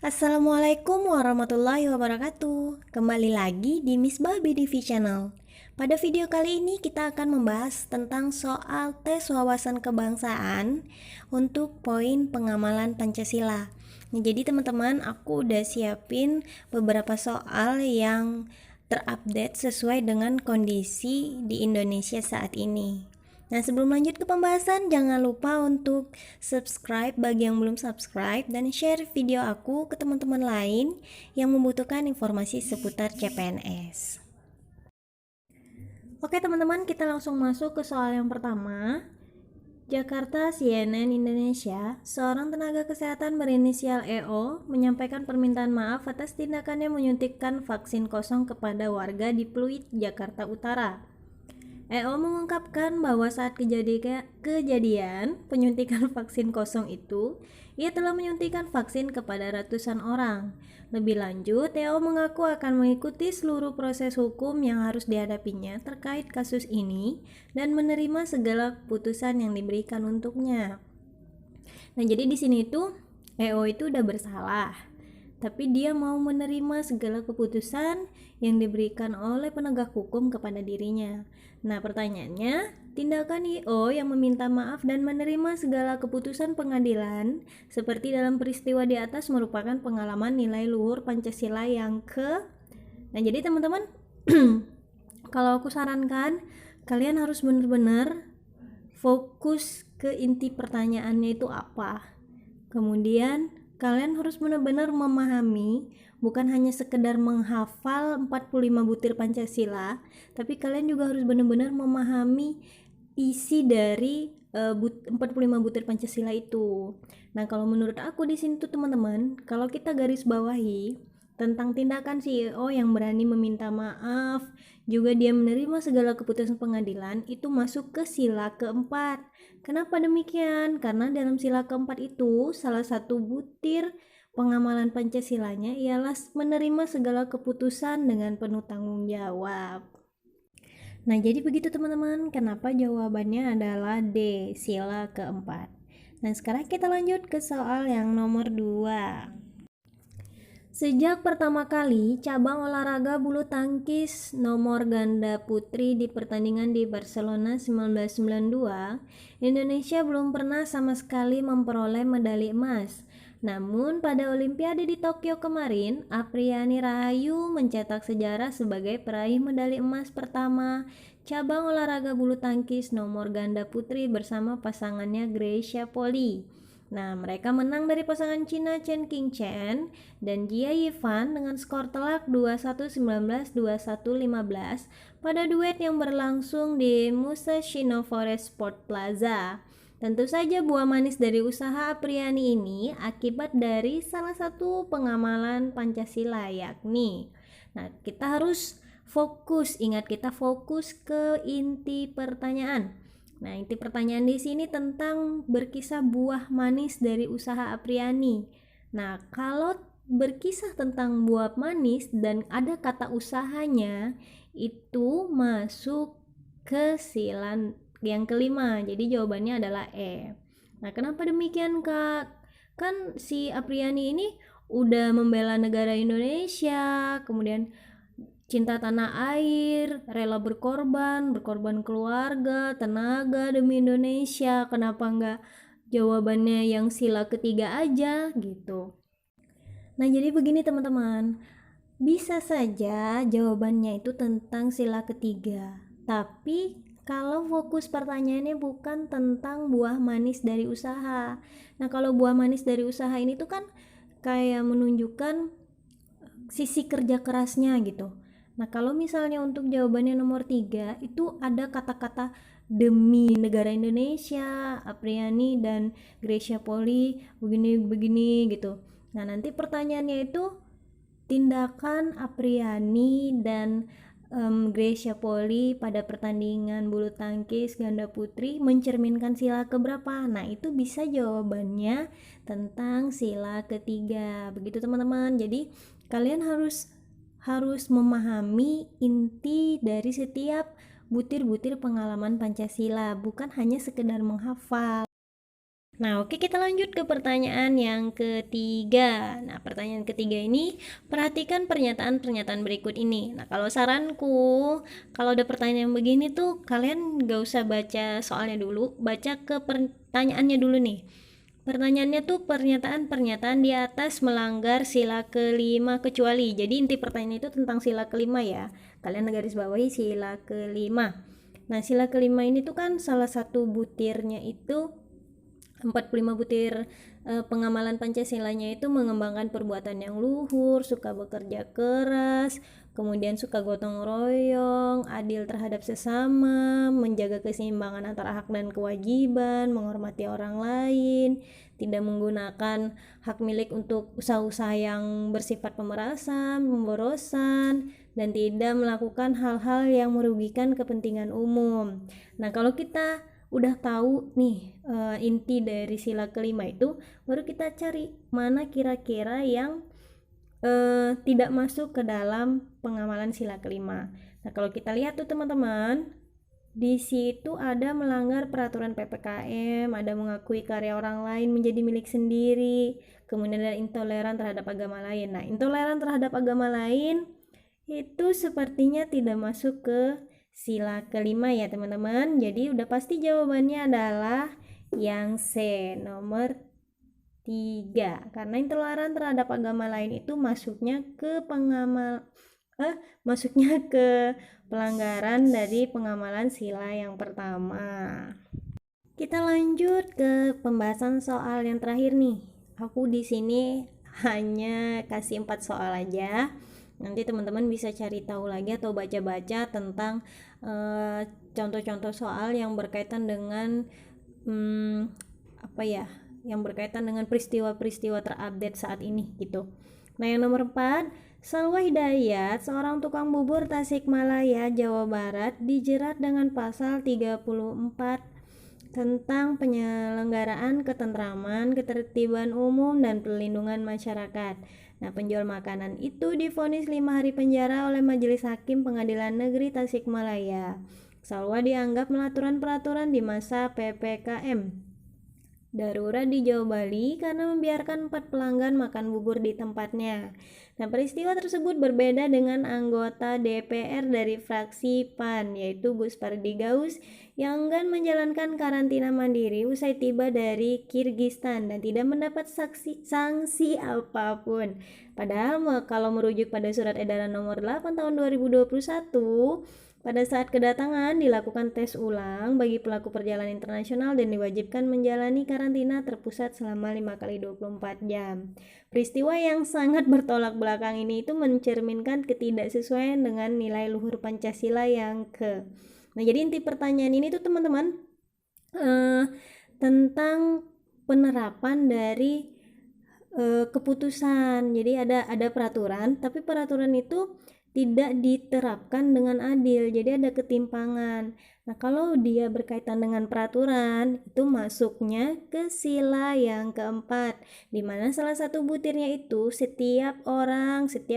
Assalamualaikum warahmatullahi wabarakatuh. Kembali lagi di Miss Baby TV Channel. Pada video kali ini kita akan membahas tentang soal tes wawasan kebangsaan untuk poin pengamalan Pancasila. Nah, jadi teman-teman, aku udah siapin beberapa soal yang terupdate sesuai dengan kondisi di Indonesia saat ini. Nah, sebelum lanjut ke pembahasan, jangan lupa untuk subscribe bagi yang belum subscribe dan share video aku ke teman-teman lain yang membutuhkan informasi seputar CPNS. Oke teman-teman, kita langsung masuk ke soal yang pertama. Jakarta, CNN Indonesia, seorang tenaga kesehatan berinisial EO menyampaikan permintaan maaf atas tindakannya menyuntikkan vaksin kosong kepada warga di Pluit, Jakarta Utara. EO mengungkapkan bahwa saat kejadian penyuntikan vaksin kosong itu, ia telah menyuntikkan vaksin kepada ratusan orang. Lebih lanjut, EO mengaku akan mengikuti seluruh proses hukum yang harus dihadapinya terkait kasus ini dan menerima segala keputusan yang diberikan untuknya. Nah, jadi di sini tuh EO itu udah bersalah, tapi dia mau menerima segala keputusan yang diberikan oleh penegak hukum kepada dirinya. Nah, pertanyaannya, tindakan EO yang meminta maaf dan menerima segala keputusan pengadilan seperti dalam peristiwa di atas merupakan pengalaman nilai luhur Pancasila yang Nah, jadi teman-teman, kalau aku sarankan kalian harus benar-benar fokus ke inti pertanyaannya itu apa. Kemudian kalian harus benar-benar memahami, bukan hanya sekedar menghafal 45 butir Pancasila, tapi kalian juga harus benar-benar memahami isi dari 45 butir Pancasila itu. Nah, kalau menurut aku di sini tuh teman-teman, kalau kita garis bawahi tentang tindakan CEO yang berani meminta maaf, juga dia menerima segala keputusan pengadilan, itu masuk ke sila keempat. Kenapa demikian? Karena dalam sila keempat itu salah satu butir pengamalan Pancasilanya ialah menerima segala keputusan dengan penuh tanggung jawab. Nah, jadi begitu teman-teman, kenapa jawabannya adalah D, sila keempat. Nah, sekarang kita lanjut ke soal yang nomor 2. Sejak pertama kali cabang olahraga bulu tangkis nomor ganda putri di pertandingan di Barcelona 1992, Indonesia belum pernah sama sekali memperoleh medali emas. Namun pada Olimpiade di Tokyo kemarin, Apriani Rahayu mencetak sejarah sebagai peraih medali emas pertama cabang olahraga bulu tangkis nomor ganda putri bersama pasangannya Greysia Poli. Nah, mereka menang dari pasangan Cina Chen Qingchen dan Jia Yifan dengan skor telak 21-19, 21-15 pada duet yang berlangsung di Musashino Forest Sport Plaza. Tentu saja buah manis dari usaha Apriani ini akibat dari salah satu pengamalan Pancasila, yakni kita harus fokus, ingat kita fokus ke inti pertanyaan. Nah, inti pertanyaan di sini tentang berkisah buah manis dari usaha Apriani. Nah, kalau berkisah tentang buah manis dan ada kata usahanya, itu masuk ke sila yang kelima. Jadi jawabannya adalah E. Nah, kenapa demikian, Kak? Kan si Apriani ini udah membela negara Indonesia, kemudian cinta tanah air, rela berkorban keluarga, tenaga demi Indonesia. Kenapa enggak jawabannya yang sila ketiga aja gitu? Nah, jadi begini teman-teman, bisa saja jawabannya itu tentang sila ketiga, tapi kalau fokus pertanyaannya bukan tentang buah manis dari usaha. Nah, kalau buah manis dari usaha ini tuh kan kayak menunjukkan sisi kerja kerasnya gitu. Nah, kalau misalnya untuk jawabannya nomor 3 itu ada kata-kata demi negara Indonesia, Apriani dan Greysia Poli begini gitu. Nah, nanti pertanyaannya itu tindakan Apriani dan Greysia Poli pada pertandingan bulu tangkis ganda putri mencerminkan sila keberapa? Nah, itu bisa jawabannya tentang sila ketiga. Begitu teman-teman. Jadi kalian harus memahami inti dari setiap butir-butir pengalaman Pancasila, bukan hanya sekedar menghafal. Nah, oke, kita lanjut ke pertanyaan yang ketiga. Nah, pertanyaan ketiga ini, perhatikan pernyataan-pernyataan berikut ini. Nah, kalau saranku, kalau ada pertanyaan begini tuh, kalian gak usah baca soalnya dulu, baca ke pertanyaannya dulu nih. Pertanyaannya tuh pernyataan-pernyataan di atas melanggar sila kelima kecuali. Jadi inti pertanyaan itu tentang sila kelima ya. Kalian garis bawahi sila kelima. Nah, sila kelima ini tuh kan salah satu butirnya itu 45 butir pengamalan Pancasilanya itu mengembangkan perbuatan yang luhur, suka bekerja keras, kemudian suka gotong royong, adil terhadap sesama, menjaga keseimbangan antara hak dan kewajiban, menghormati orang lain, tidak menggunakan hak milik untuk usaha-usaha yang bersifat pemerasan, pemborosan, dan tidak melakukan hal-hal yang merugikan kepentingan umum. Nah, kalau kita udah tahu nih inti dari sila kelima itu, baru kita cari mana kira-kira yang tidak masuk ke dalam pengamalan sila kelima. Nah, kalau kita lihat tuh teman-teman, di situ ada melanggar peraturan PPKM, ada mengakui karya orang lain menjadi milik sendiri, kemudian ada intoleran terhadap agama lain. Nah, intoleran terhadap agama lain itu sepertinya tidak masuk ke sila kelima ya teman-teman. Jadi udah pasti jawabannya adalah yang C, nomor 3. Karena intoleran terhadap agama lain itu masuknya ke pelanggaran dari pengamalan sila yang pertama. Kita lanjut ke pembahasan soal yang terakhir nih. Aku di sini hanya kasih 4 soal aja. Nanti teman-teman bisa cari tahu lagi atau baca-baca tentang contoh-contoh soal yang berkaitan dengan yang berkaitan dengan peristiwa-peristiwa terupdate saat ini gitu. Nah, yang nomor 4, Salwa Hidayat, seorang tukang bubur Tasikmalaya, Jawa Barat, dijerat dengan pasal 34 tentang penyelenggaraan ketentraman, ketertiban umum, dan perlindungan masyarakat. Nah, penjual makanan itu divonis 5 hari penjara oleh Majelis Hakim Pengadilan Negeri Tasikmalaya. Salwa dianggap melanggar peraturan di masa PPKM darurat di Jawa Bali karena membiarkan 4 pelanggan makan bubur di tempatnya. Nah, peristiwa tersebut berbeda dengan anggota DPR dari fraksi PAN, yaitu Gus Pardi Gaus, yang enggan menjalankan karantina mandiri usai tiba dari Kirgistan dan tidak mendapat sanksi apapun. Padahal kalau merujuk pada surat edaran nomor 8 tahun 2021, pada saat kedatangan dilakukan tes ulang bagi pelaku perjalanan internasional dan diwajibkan menjalani karantina terpusat selama 5 kali 24 jam. Peristiwa yang sangat bertolak belakang ini itu mencerminkan ketidaksesuaian dengan nilai luhur Pancasila yang ke. Nah, jadi inti pertanyaan ini tuh teman-teman tentang penerapan dari keputusan. Jadi ada peraturan, tapi peraturan itu tidak diterapkan dengan adil, jadi ada ketimpangan. Nah, kalau dia berkaitan dengan peraturan, itu masuknya ke sila yang keempat, di mana salah satu butirnya itu setiap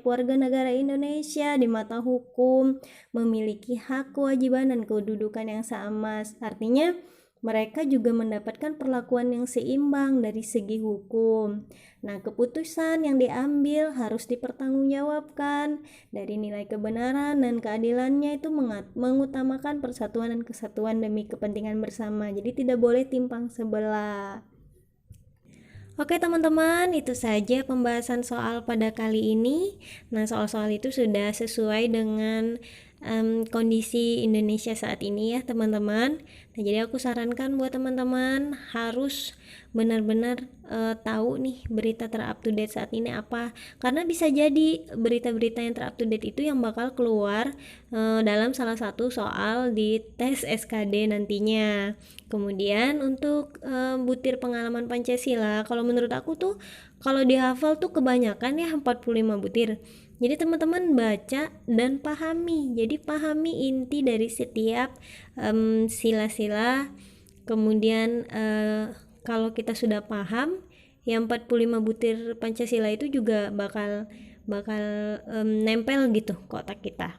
warga negara Indonesia di mata hukum memiliki hak, kewajiban, dan kedudukan yang sama. Artinya mereka juga mendapatkan perlakuan yang seimbang dari segi hukum. Nah, keputusan yang diambil harus dipertanggungjawabkan dari nilai kebenaran dan keadilannya itu mengutamakan persatuan dan kesatuan demi kepentingan bersama. Jadi tidak boleh timpang sebelah. Oke teman-teman, itu saja pembahasan soal pada kali ini. Nah, soal-soal itu sudah sesuai dengan kondisi Indonesia saat ini ya teman-teman. Nah, jadi aku sarankan buat teman-teman harus benar-benar tahu nih berita terup to date saat ini apa, karena bisa jadi berita-berita yang terup to date itu yang bakal keluar dalam salah satu soal di tes SKD nantinya. Kemudian untuk butir pengalaman Pancasila, kalau menurut aku tuh kalau dihafal tuh kebanyakan ya 45 butir. Jadi teman-teman baca dan pahami. Jadi pahami inti dari setiap sila-sila. Kemudian kalau kita sudah paham, yang 45 butir Pancasila itu juga bakal nempel gitu ke otak kita.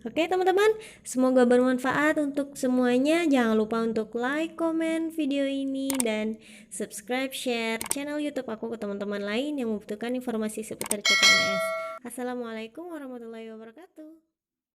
Oke teman-teman, semoga bermanfaat untuk semuanya. Jangan lupa untuk like, komen video ini, dan subscribe, share channel YouTube aku ke teman-teman lain yang membutuhkan informasi seputar CPNS. Assalamualaikum warahmatullahi wabarakatuh.